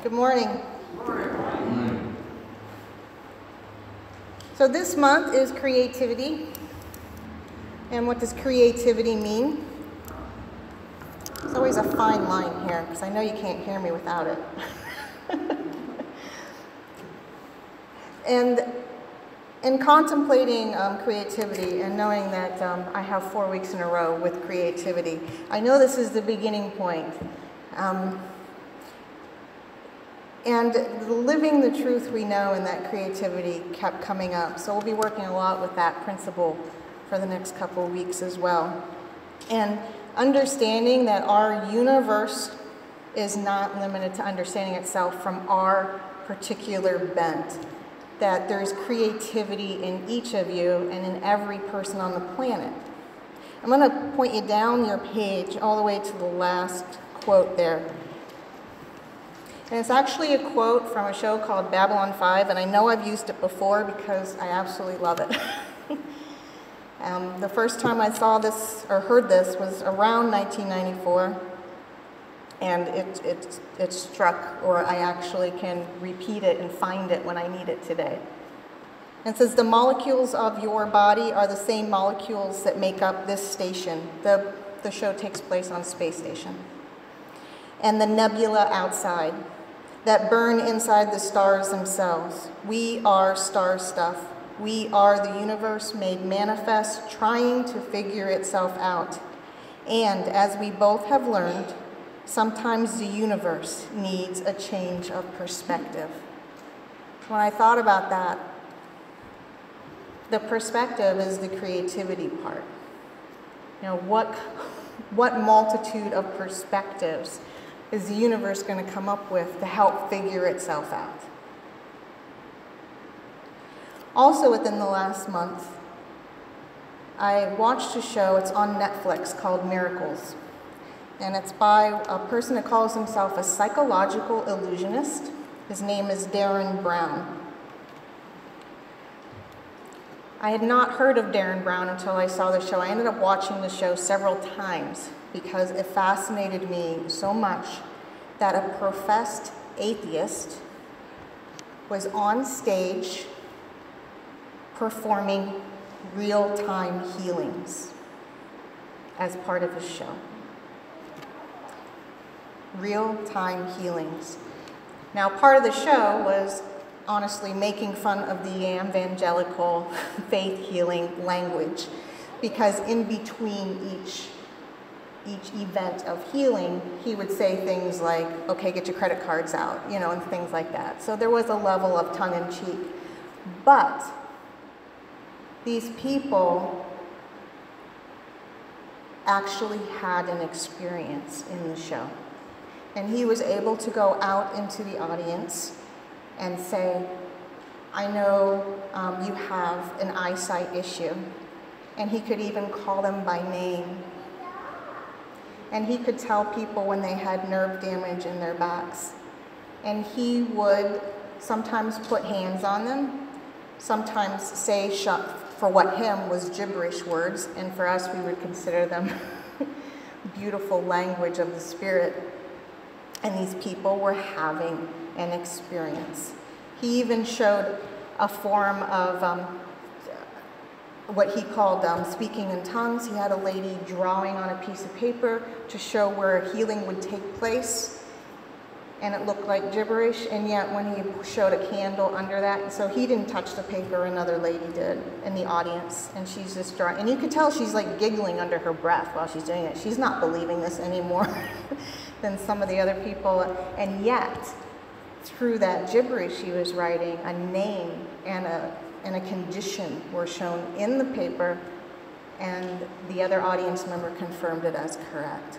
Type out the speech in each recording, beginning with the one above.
Good morning. Good morning. So this month is creativity. And what does creativity mean? There's always a fine line here, because I know you can't hear me without it. And in contemplating creativity and knowing that I have 4 weeks in a row with creativity, I know this is the beginning point. And living the truth we know in that creativity kept coming up. So we'll be working a lot with that principle for the next couple of weeks as well. And understanding that our universe is not limited to understanding itself from our particular bent. That there's creativity in each of you and in every person on the planet. I'm going to point you down your page all the way to the last quote there. And it's actually a quote from a show called Babylon 5, and I know I've used it before because I absolutely love it. The first time I saw this or heard this was around 1994, and it struck, or I actually can repeat it and find it when I need it today. It says, the molecules of your body are the same molecules that make up this station. The show takes place on a space station. And the nebula outside that burn inside the stars themselves. We are star stuff. We are the universe made manifest, trying to figure itself out. And as we both have learned, sometimes the universe needs a change of perspective. When I thought about that, the perspective is the creativity part. You know, what multitude of perspectives is the universe going to come up with to help figure itself out? Also within the last month, I watched a show, it's on Netflix, called Miracles. And it's by a person who calls himself a psychological illusionist. His name is Darren Brown. I had not heard of Darren Brown until I saw the show. I ended up watching the show several times because it fascinated me so much that a professed atheist was on stage performing real-time healings as part of his show. Real-time healings. Now, part of the show was honestly making fun of the evangelical faith healing language, because in between each event of healing, he would say things like, okay, get your credit cards out, you know, and things like that. So there was a level of tongue-in-cheek. But these people actually had an experience in the show. And he was able to go out into the audience and say, I know you have an eyesight issue. And he could even call them by name. And he could tell people when they had nerve damage in their backs. And he would sometimes put hands on them, sometimes say for what him was gibberish words, and for us we would consider them beautiful language of the spirit. And these people were having an experience. He even showed a form of what he called speaking in tongues. He had a lady drawing on a piece of paper to show where healing would take place, and it looked like gibberish, and yet when he showed a candle under that, so he didn't touch the paper, another lady did in the audience, and she's just drawing, and you could tell she's like giggling under her breath while she's doing it. She's not believing this anymore than some of the other people, and yet through that gibberish she was writing, a name and a condition were shown in the paper, and the other audience member confirmed it as correct.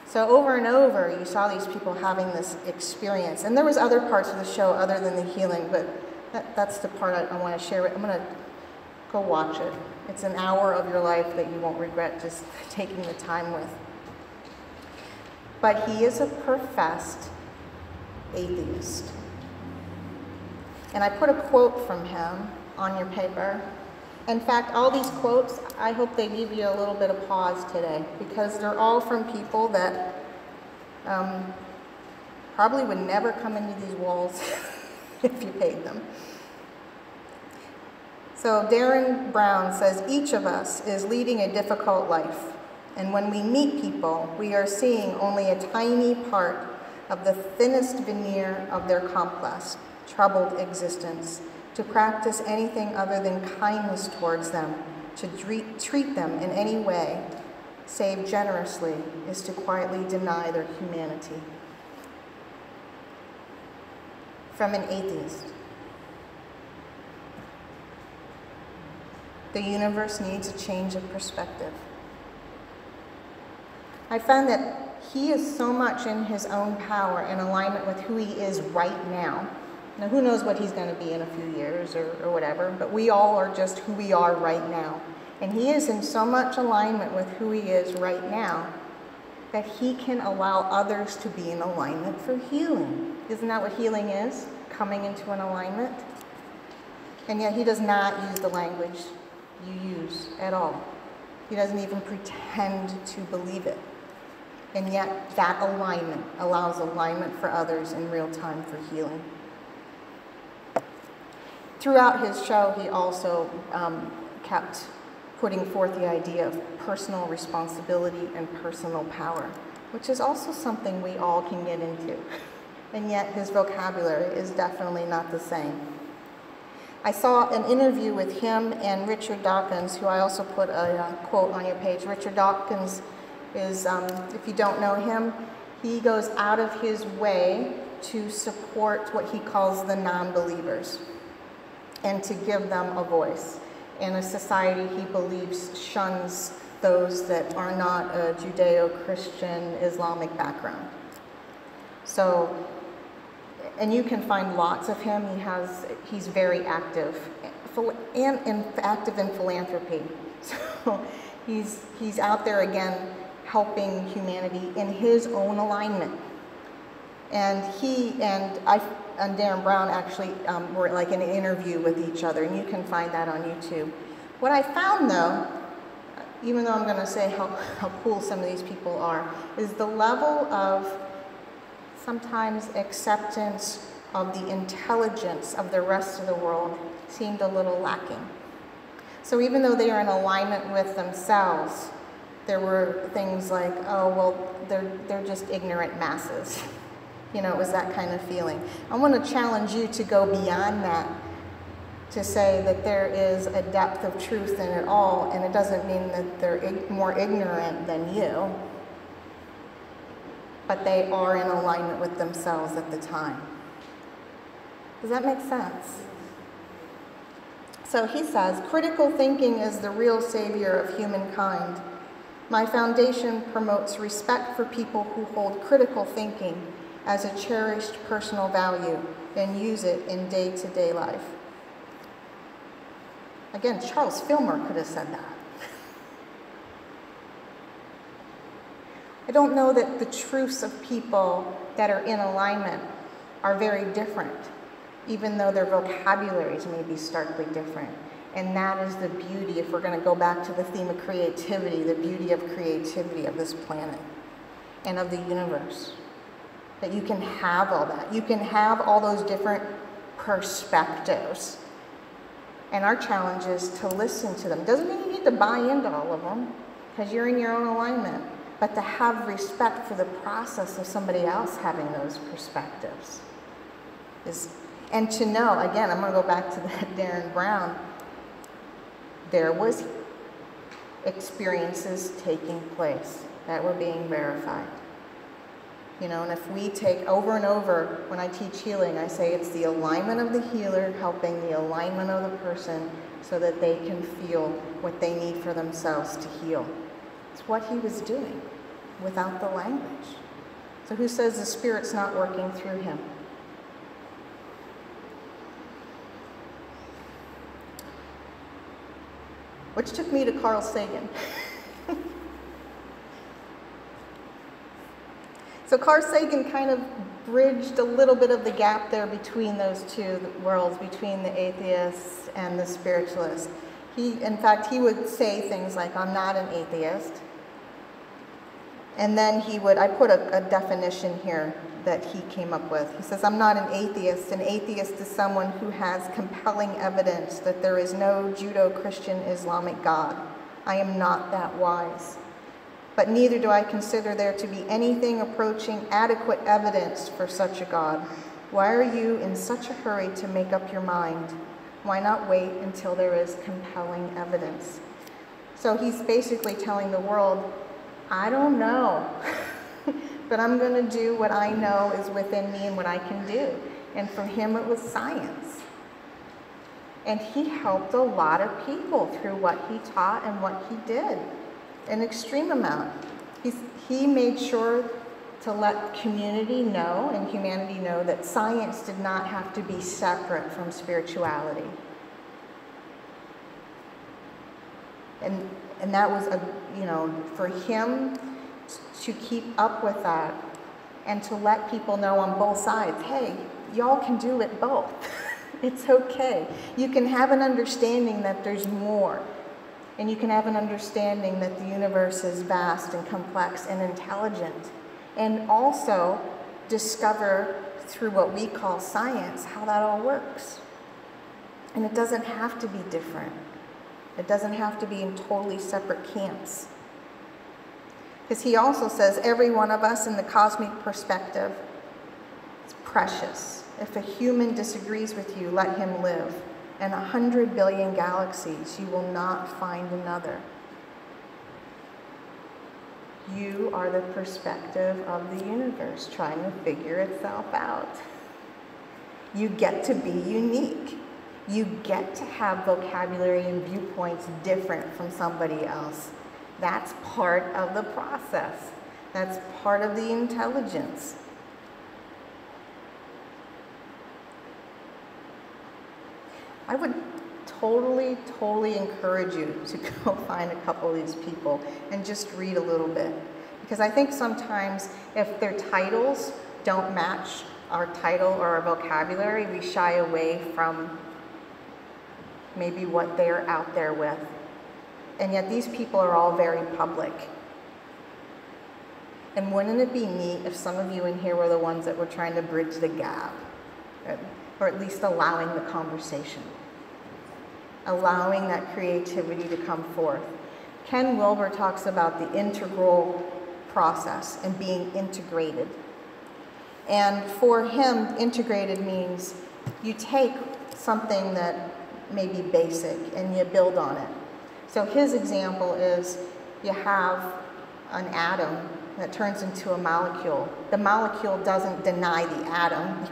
So over and over, you saw these people having this experience. And there was other parts of the show other than the healing, but that's the part I want to share. I'm going to go watch it. It's an hour of your life that you won't regret just taking the time with. But he is a professed atheist. And I put a quote from him on your paper. In fact, all these quotes, I hope they give you a little bit of pause today, because they're all from people that probably would never come into these walls if you paid them. So Darren Brown says, each of us is leading a difficult life. And when we meet people, we are seeing only a tiny part of the thinnest veneer of their complex, troubled existence. To practice anything other than kindness towards them, to treat them in any way, save generously, is to quietly deny their humanity. From an atheist. The universe needs a change of perspective. I found that he is so much in his own power in alignment with who he is right now. Now, who knows what he's going to be in a few years or whatever, but we all are just who we are right now. And he is in so much alignment with who he is right now that he can allow others to be in alignment for healing. Isn't that what healing is? Coming into an alignment? And yet he does not use the language you use at all. He doesn't even pretend to believe it. And yet that alignment allows alignment for others in real time for healing. Throughout his show, he also kept putting forth the idea of personal responsibility and personal power, which is also something we all can get into. And yet his vocabulary is definitely not the same. I saw an interview with him and Richard Dawkins, who I also put a quote on your page. Richard Dawkins is, if you don't know him, he goes out of his way to support what he calls the non-believers and to give them a voice in a society he believes shuns those that are not a Judeo-Christian Islamic background. So, and you can find lots of him. He's very active and active in philanthropy. So he's out there again helping humanity in his own alignment. And he and Darren Brown actually were like in an interview with each other, and you can find that on YouTube. What I found though, even though I'm going to say how cool some of these people are, is the level of sometimes acceptance of the intelligence of the rest of the world seemed a little lacking. So even though they are in alignment with themselves, there were things like, oh, well, they're just ignorant masses. You know, it was that kind of feeling. I want to challenge you to go beyond that, to say that there is a depth of truth in it all, and it doesn't mean that they're more ignorant than you, but they are in alignment with themselves at the time. Does that make sense? So he says, critical thinking is the real savior of humankind. My foundation promotes respect for people who hold critical thinking as a cherished personal value and use it in day-to-day life. Again, Charles Fillmore could have said that. I don't know that the truths of people that are in alignment are very different, even though their vocabularies may be starkly different. And that is the beauty, if we're going to go back to the theme of creativity, the beauty of creativity of this planet and of the universe. That you can have all that. You can have all those different perspectives. And our challenge is to listen to them. Doesn't mean you need to buy into all of them, because you're in your own alignment. But to have respect for the process of somebody else having those perspectives. And to know, again, I'm going to go back to that Darren Brown, there was experiences taking place that were being verified. You know, and if we take over and over, when I teach healing, I say it's the alignment of the healer helping the alignment of the person so that they can feel what they need for themselves to heal. It's what he was doing without the language. So who says the Spirit's not working through him? Which took me to Carl Sagan. So Carl Sagan kind of bridged a little bit of the gap there between those two worlds, between the atheists and the spiritualists. In fact, he would say things like, I'm not an atheist. And then I put a definition here that he came up with. He says, I'm not an atheist. An atheist is someone who has compelling evidence that there is no Judeo-Christian Islamic God. I am not that wise. But neither do I consider there to be anything approaching adequate evidence for such a God. Why are you in such a hurry to make up your mind? Why not wait until there is compelling evidence? So he's basically telling the world, I don't know, but I'm going to do what I know is within me and what I can do. And for him, it was science. And he helped a lot of people through what he taught and what he did, an extreme amount. He made sure to let community know and humanity know that science did not have to be separate from spirituality. And that was, for him to keep up with that and to let people know on both sides, hey, y'all can do it both. It's okay. You can have an understanding that there's more. And you can have an understanding that the universe is vast and complex and intelligent. And also discover through what we call science how that all works. And it doesn't have to be different. It doesn't have to be in totally separate camps. Because he also says every one of us in the cosmic perspective is precious. If a human disagrees with you, let him live. In 100 billion galaxies, you will not find another. You are the perspective of the universe trying to figure itself out. You get to be unique. You get to have vocabulary and viewpoints different from somebody else. That's part of the process. That's part of the intelligence. I would totally encourage you to go find a couple of these people and just read a little bit. Because I think sometimes if their titles don't match our title or our vocabulary, we shy away from maybe what they're out there with. And yet these people are all very public. And wouldn't it be neat if some of you in here were the ones that were trying to bridge the gap? Or at least allowing the conversation. Allowing that creativity to come forth. Ken Wilber talks about the integral process and being integrated. And for him, integrated means you take something that may be basic and you build on it. So his example is you have an atom that turns into a molecule. The molecule doesn't deny the atom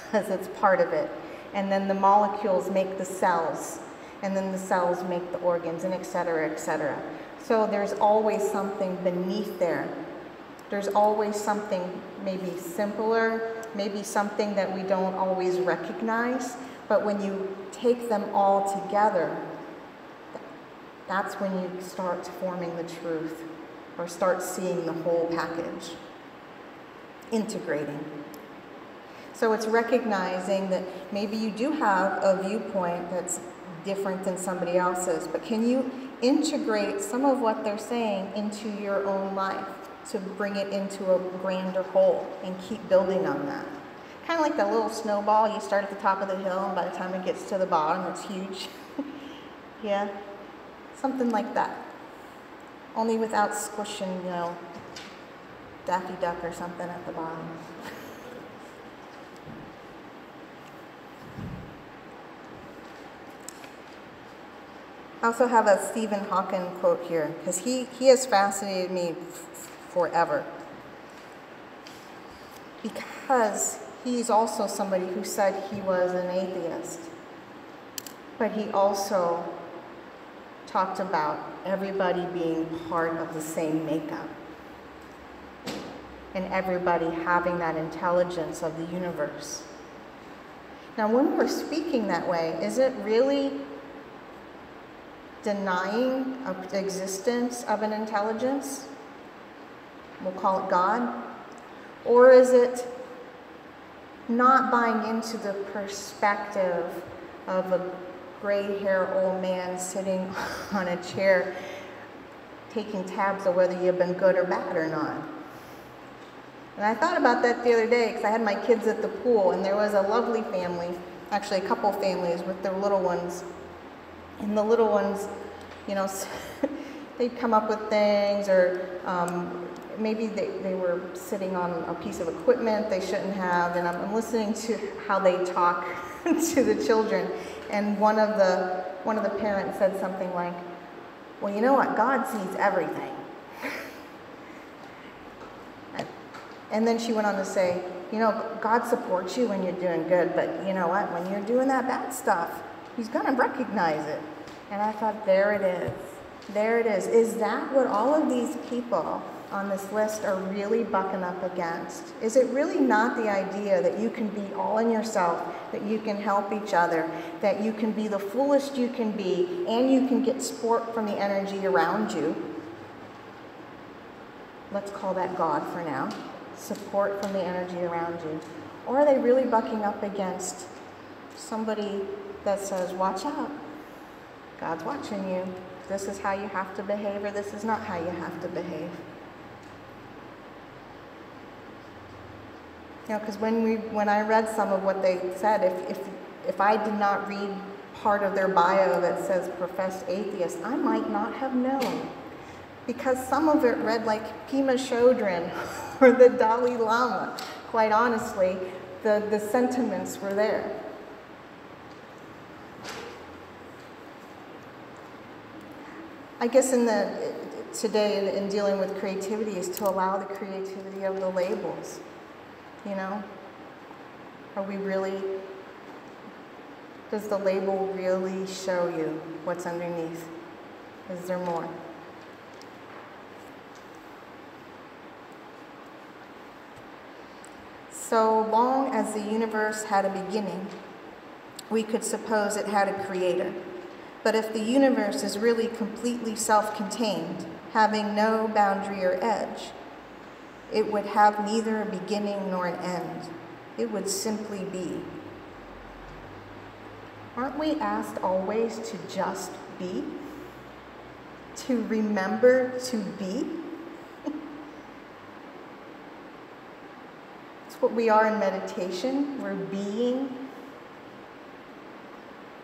because it's part of it. And then the molecules make the cells, and then the cells make the organs, and et cetera, et cetera. So there's always something beneath there. There's always something maybe simpler, maybe something that we don't always recognize, but when you take them all together, that's when you start forming the truth, or start seeing the whole package, integrating. So it's recognizing that maybe you do have a viewpoint that's different than somebody else's, but can you integrate some of what they're saying into your own life to bring it into a grander whole and keep building on that? Kind of like that little snowball, you start at the top of the hill and by the time it gets to the bottom, it's huge. Yeah, something like that. Only without squishing, Daffy Duck or something at the bottom. I also have a Stephen Hawking quote here, because he has fascinated me forever. Because he's also somebody who said he was an atheist. But he also talked about everybody being part of the same makeup. And everybody having that intelligence of the universe. Now, when we're speaking that way, is it really denying the existence of an intelligence? We'll call it God. Or is it not buying into the perspective of a gray-haired old man sitting on a chair taking tabs of whether you've been good or bad or not. And I thought about that the other day because I had my kids at the pool, and there was a lovely family, actually a couple families with their little ones. And the little ones, you know, they'd come up with things, or maybe they were sitting on a piece of equipment they shouldn't have, and I'm listening to how they talk to the children. And one of the parents said something like, well, you know what, God sees everything. And then she went on to say, you know, God supports you when you're doing good, but you know what, when you're doing that bad stuff, He's going to recognize it. And I thought, there it is. There it is. Is that what all of these people on this list are really bucking up against? Is it really not the idea that you can be all in yourself, that you can help each other, that you can be the fullest you can be, and you can get support from the energy around you? Let's call that God for now. Support from the energy around you. Or are they really bucking up against somebody that says, watch out, God's watching you. This is how you have to behave, or this is not how you have to behave. You know, because when I read some of what they said, if I did not read part of their bio that says professed atheist, I might not have known. Because some of it read like Pema Chodron or the Dalai Lama. Quite honestly, the sentiments were there. I guess today in dealing with creativity is to allow the creativity of the labels. You know, are we really, does the label really show you what's underneath? Is there more? So long as the universe had a beginning, we could suppose it had a creator. But if the universe is really completely self-contained, having no boundary or edge, it would have neither a beginning nor an end. It would simply be. Aren't we asked always to just be? To remember to be? It's what we are in meditation. We're being.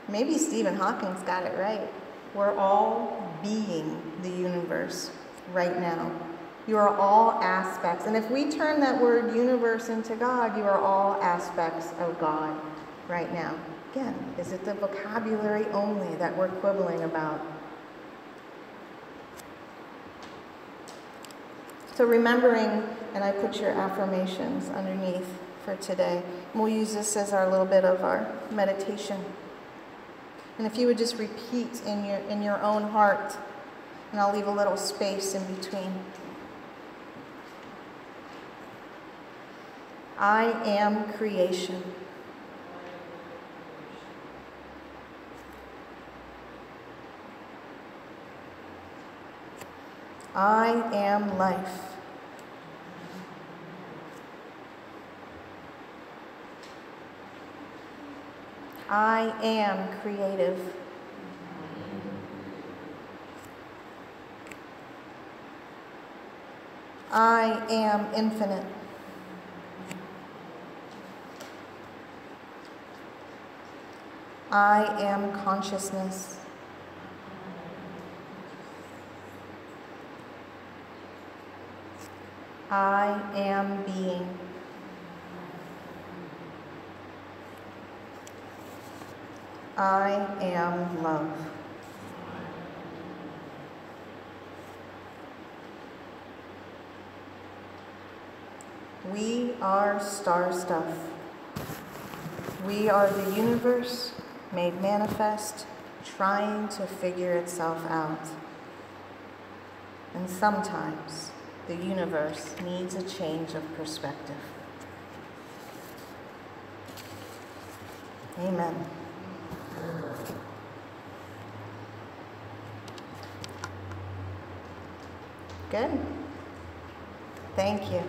Maybe Stephen Hawking's got it right. We're all being the universe right now. You are all aspects. And if we turn that word universe into God, you are all aspects of God right now. Again, is it the vocabulary only that we're quibbling about? So remembering, and I put your affirmations underneath for today. We'll use this as our little bit of our meditation. And if you would just repeat in your own heart, and I'll leave a little space in between. I am creation. I am life. I am creative. I am infinite. I am consciousness. I am being. I am love. We are star stuff. We are the universe made manifest, trying to figure itself out. And sometimes the universe needs a change of perspective. Amen. Good. Thank you.